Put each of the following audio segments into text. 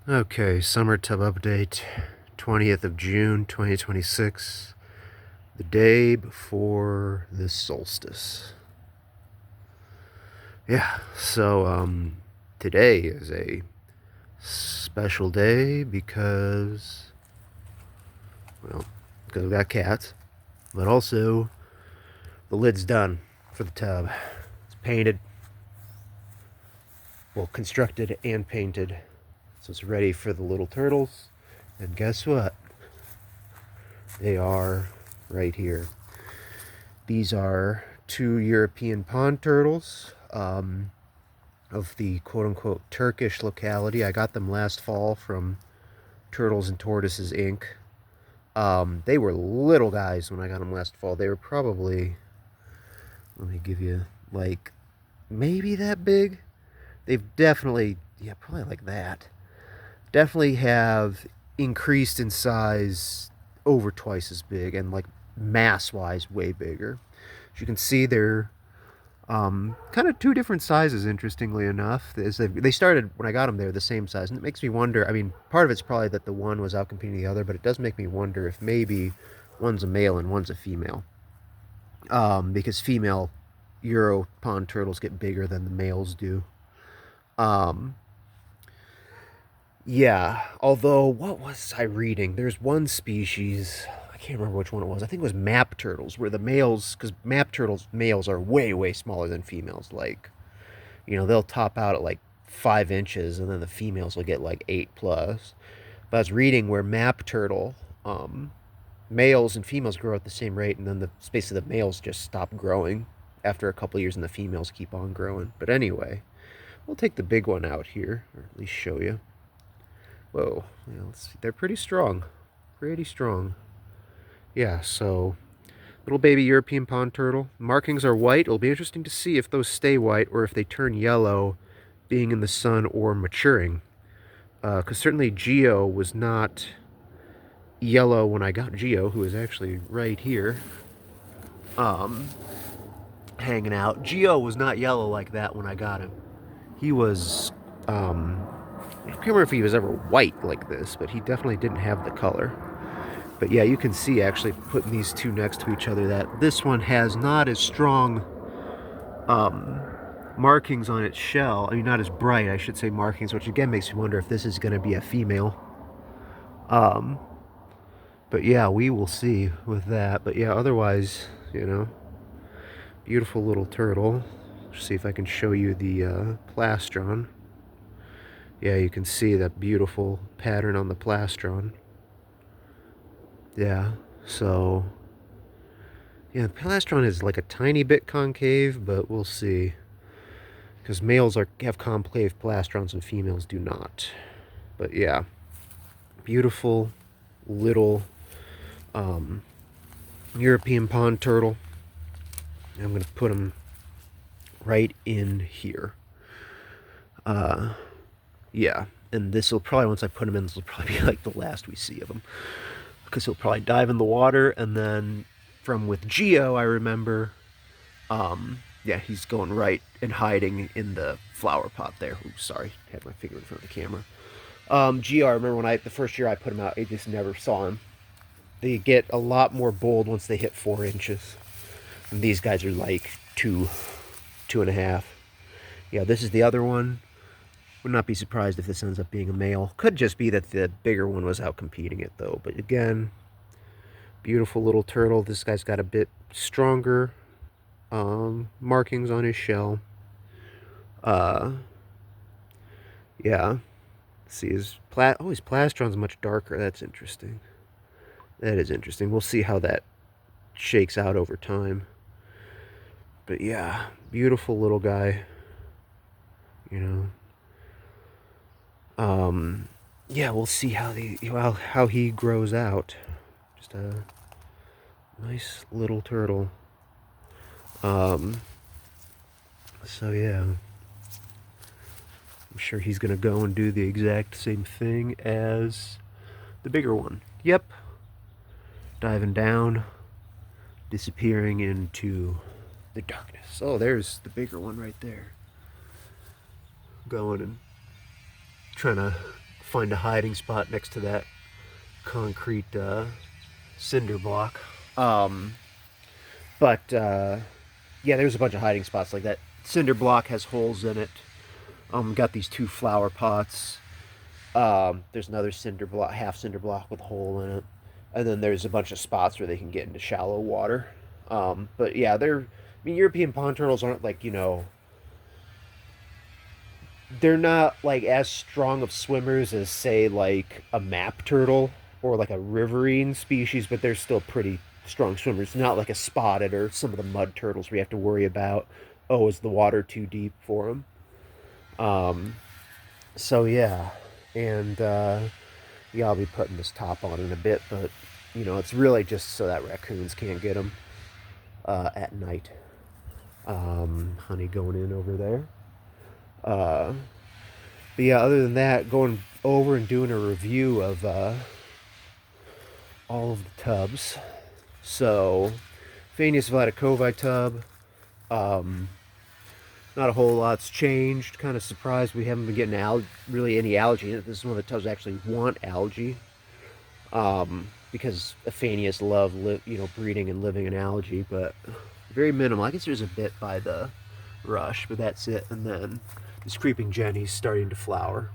Okay, summer tub update, 20th of June, 2026, the day before the solstice. Yeah, so today is a special day because we got cats, but also the lid's done for the tub. It's painted, well, constructed and painted, so it's ready for the little turtles. And guess what? They are right here. These are two European pond turtles of the quote-unquote Turkish locality. I got them last fall from Turtles and Tortoises Inc. They were little guys when I got them last fall. They were probably, let me give you, like, maybe that big. They've definitely, yeah, probably like that. Definitely have increased in size over twice as big and, like, mass-wise way bigger. As you can see, they're kind of two different sizes, interestingly enough. They started, when I got them, they were the same size. And it makes me wonder, I mean, part of it's probably that the one was out competing the other, but it does make me wonder if maybe one's a male and one's a female. Because female Euro pond turtles get bigger than the males do. Um, yeah, although, what was I reading? There's one species, I can't remember which one it was. I think it was map turtles, where the males, because map turtles, males are way, way smaller than females. Like, they'll top out at like 5 inches, and then the females will get like 8 plus. But I was reading where map turtle males and females grow at the same rate, and then the space of the males just stop growing after a couple of years, and the females keep on growing. But anyway, we'll take the big one out here, or at least show you. Whoa, let's see. They're pretty strong, pretty strong. Yeah, so little baby European pond turtle. Markings are white. It'll be interesting to see if those stay white or if they turn yellow being in the sun or maturing. Because certainly Geo was not yellow when I got Geo, who is actually right here hanging out. Geo was not yellow like that when I got him. He was, I can't remember if he was ever white like this, but he definitely didn't have the color. But yeah, you can see actually putting these two next to each other that this one has not as strong markings on its shell. I mean, not as bright, I should say, markings, which again makes me wonder if this is going to be a female. But yeah, we will see with that. But yeah, otherwise, beautiful little turtle. Let's see if I can show you the plastron. Yeah, you can see that beautiful pattern on the plastron. Yeah, so yeah, the plastron is like a tiny bit concave, but we'll see. Because males have concave plastrons and females do not. But yeah, beautiful little European pond turtle. I'm going to put them right in here. Yeah, and this will probably, once I put them in, this will probably be like the last we see of them. Because he'll probably dive in the water, and then from with Geo, I remember, yeah, he's going right and hiding in the flower pot there. Oops, sorry, had my finger in front of the camera. Geo, I remember when the first year I put him out, I just never saw him. They get a lot more bold once they hit 4 inches. And these guys are like 2.5. Yeah, this is the other one. Would not be surprised if this ends up being a male. Could just be that the bigger one was out competing it, though. But again, beautiful little turtle. This guy's got a bit stronger markings on his shell. Yeah. See, his plastron's much darker. That's interesting. That is interesting. We'll see how that shakes out over time. But yeah, beautiful little guy. Yeah, we'll see how he grows out. Just a nice little turtle. So yeah, I'm sure he's gonna go and do the exact same thing as the bigger one. Yep, diving down, disappearing into the darkness. Oh, there's the bigger one right there. Going and trying to find a hiding spot next to that concrete cinder block. Yeah, there's a bunch of hiding spots like that. Cinder block has holes in it. Got these 2 flower pots. There's another cinder block, half cinder block with a hole in it. And then there's a bunch of spots where they can get into shallow water. But yeah, European pond turtles aren't like, they're not like as strong of swimmers as, say, like a map turtle or like a riverine species, but they're still pretty strong swimmers. Not like a spotted or some of the mud turtles where you have to worry about, oh, is the water too deep for them? So yeah, and yeah, I'll be putting this top on in a bit, but it's really just so that raccoons can't get them at night. Honey going in over there. But yeah, other than that, going over and doing a review of all of the tubs. So, Phanius vladicovi tub. Not a whole lot's changed. Kind of surprised we haven't been getting really any algae in it. This is one of the tubs that actually want algae. Because Phanius love breeding and living in algae, but very minimal. I guess there's a bit by the rush, but that's it. And then this creeping Jenny's starting to flower.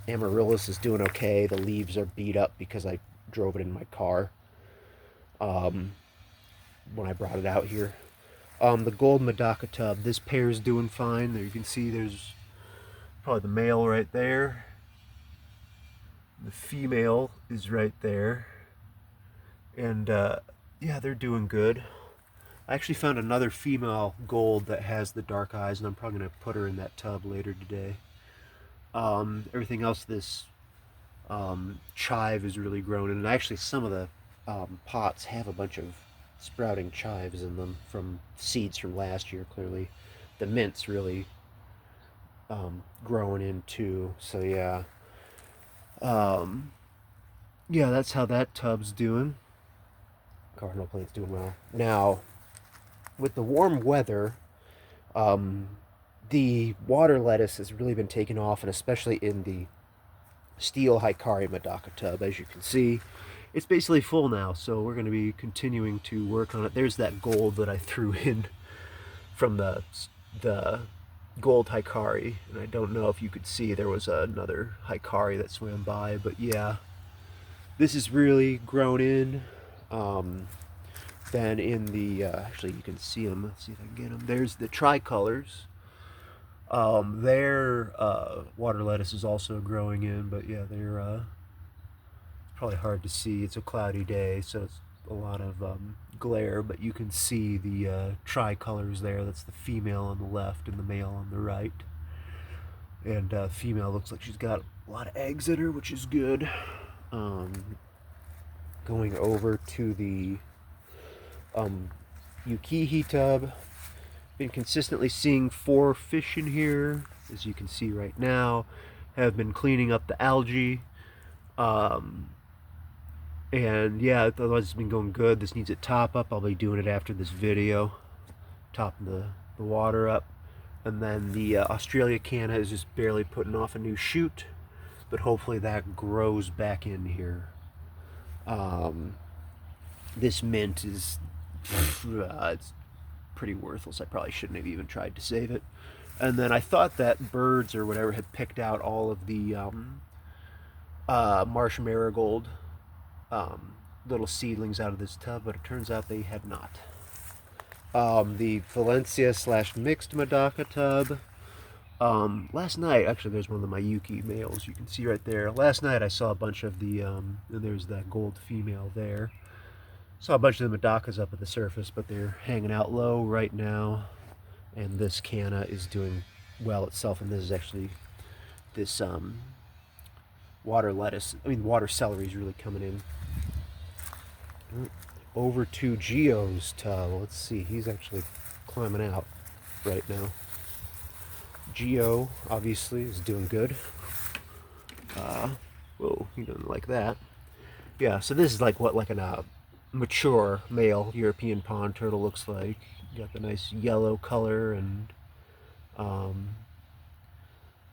Amaryllis is doing okay. The leaves are beat up because I drove it in my car when I brought it out here. The gold Medaka tub, this pair is doing fine. There you can see there's probably the male right there. The female is right there. And yeah, they're doing good. I actually found another female gold that has the dark eyes, and I'm probably going to put her in that tub later today. Everything else, this chive is really grown, and actually some of the pots have a bunch of sprouting chives in them from seeds from last year. Clearly the mint's really growing in too, so yeah. Yeah, that's how that tub's doing. Cardinal plant's doing well. Now, with the warm weather, the water lettuce has really been taking off, and especially in the steel Hikari Medaka tub. As you can see, it's basically full now, so we're going to be continuing to work on it. There's that gold that I threw in from the gold Hikari, and I don't know if you could see, there was another Hikari that swam by, but yeah, this is really grown in. Then in the actually you can see them. Let's see if I can get them. There's the tricolors. Their water lettuce is also growing in, but yeah, they're probably hard to see. It's a cloudy day, so it's a lot of glare, but you can see the tricolors there. That's the female on the left and the male on the right. And female looks like she's got a lot of eggs in her, which is good. Going over to the Yukihi tub. Been consistently seeing 4 fish in here, as you can see right now. Have been cleaning up the algae. And yeah, otherwise it's been going good. This needs a top up. I'll be doing it after this video. Topping the water up. And then the Australia canna is just barely putting off a new shoot. But hopefully that grows back in here. This mint is it's pretty worthless. I probably shouldn't have even tried to save it. And then I thought that birds or whatever had picked out all of the marsh marigold little seedlings out of this tub, but it turns out they had not. The Valencia / mixed Medaka tub. Last night, actually, there's one of the Mayuki males you can see right there. Last night I saw a bunch of the, and there's that gold female there. Saw a bunch of the Medakas up at the surface, but they're hanging out low right now. And this canna is doing well itself, and this is actually, this water lettuce, water celery is really coming in. Over to Gio's tub. Let's see, he's actually climbing out right now. Gio, obviously, is doing good. Whoa, he doesn't like that. Yeah, so this is like what a mature male European pond turtle looks like. You got the nice yellow color, and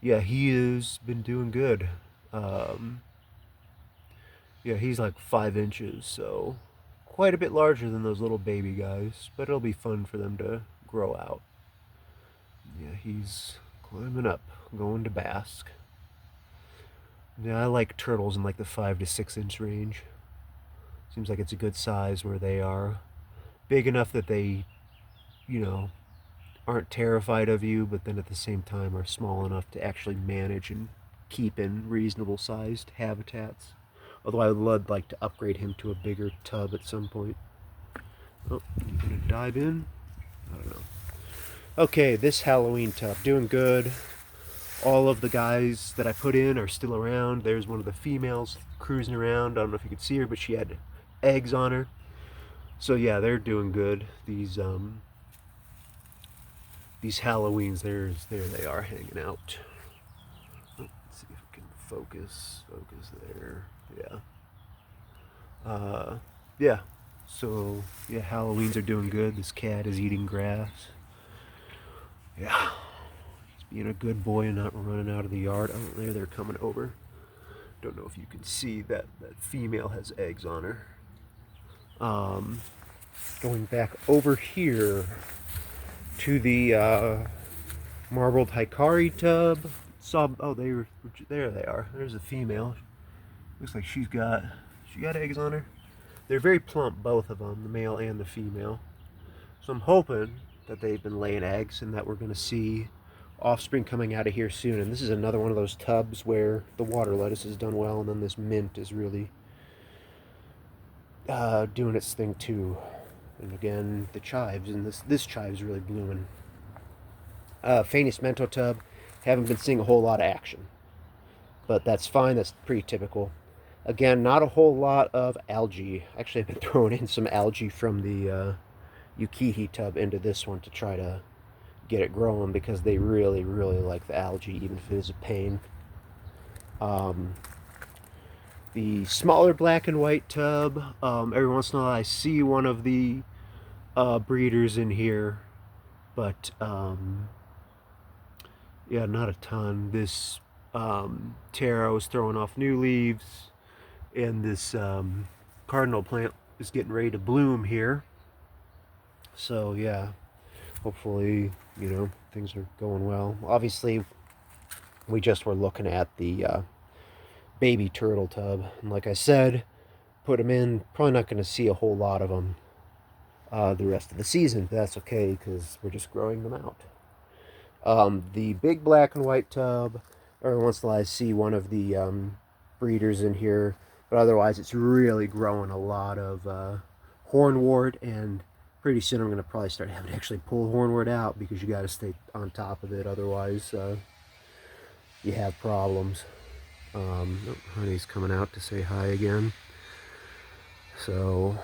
yeah, he has been doing good. Um, yeah, he's like 5 inches, so quite a bit larger than those little baby guys, but it'll be fun for them to grow out. Yeah, he's climbing up, going to bask. Yeah, I like turtles in like the 5 to 6 inch range. Seems like it's a good size where they are big enough that they, you know, aren't terrified of you, but then at the same time are small enough to actually manage and keep in reasonable sized habitats. Although I would like to upgrade him to a bigger tub at some point. Oh, you gonna dive in? I don't know. Okay, this Halloween tub, doing good. All of the guys that I put in are still around. There's one of the females cruising around. I don't know if you could see her, but she had eggs on her. So yeah, they're doing good. These Halloweens, there they are hanging out. Let's see if we can focus there. Yeah. So yeah, Halloweens are doing good. This cat is eating grass. Yeah, he's being a good boy and not running out of the yard. Oh, there they're coming over. Don't know if you can see that female has eggs on her. Going back over here to the marbled Hikari tub. Oh, there they are. There's a female. Looks like she got eggs on her. They're very plump, both of them, the male and the female. So I'm hoping that they've been laying eggs and that we're going to see offspring coming out of here soon. And this is another one of those tubs where the water lettuce has done well, and then this mint is really doing its thing too. And again, the chives, and this chive's really blooming. Phanes mento tub, haven't been seeing a whole lot of action, but that's fine. That's pretty typical. Again, not a whole lot of algae. Actually, I've been throwing in some algae from the Yukihi tub into this one to try to get it growing, because they really, really like the algae, even if it is a pain. The smaller black and white tub, every once in a while I see one of the breeders in here, but yeah, not a ton. This taro is throwing off new leaves, and this cardinal plant is getting ready to bloom here. So yeah, hopefully, things are going well. Obviously, we just were looking at the baby turtle tub, and like I said, put them in. Probably not going to see a whole lot of them the rest of the season, but that's okay because we're just growing them out. The big black and white tub, every once in a while I see one of the breeders in here, but otherwise it's really growing a lot of hornwort, and pretty soon I'm going to probably start having to actually pull hornwort out, because you got to stay on top of it, otherwise you have problems. Honey's coming out to say hi again. So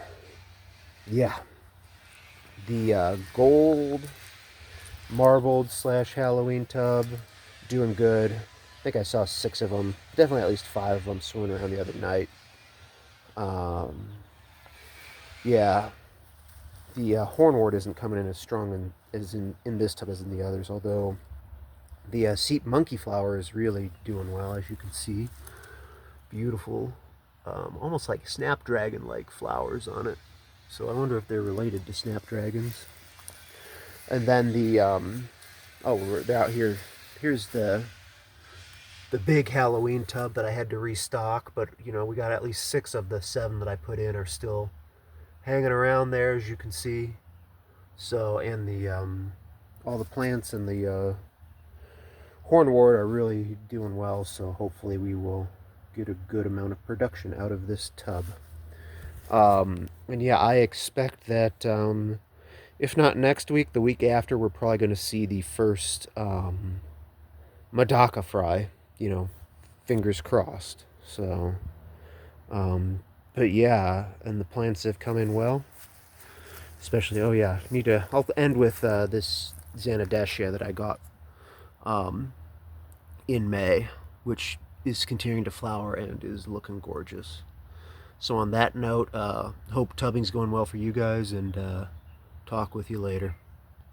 yeah, the gold marbled / Halloween tub, doing good. I think I saw 6 of them, definitely at least 5 of them swimming around the other night. Yeah, the hornwort isn't coming in as strong as in this tub as in the others, although the seep monkey flower is really doing well, as you can see. Beautiful, almost like snapdragon-like flowers on it. So I wonder if they're related to snapdragons. And then the we're out here. Here's the big Halloween tub that I had to restock, but we got at least 6 of the 7 that I put in are still hanging around there, as you can see. So, and the all the plants and the hornwort are really doing well, so hopefully we will get a good amount of production out of this tub. And yeah, I expect that if not next week, the week after, we're probably going to see the first Madaka fry, fingers crossed. So, but yeah, and the plants have come in well. Especially, oh yeah, I'll end with this Xanadeschia that I got in May, which is continuing to flower and is looking gorgeous. So on that note, hope tubbing's going well for you guys, and talk with you later.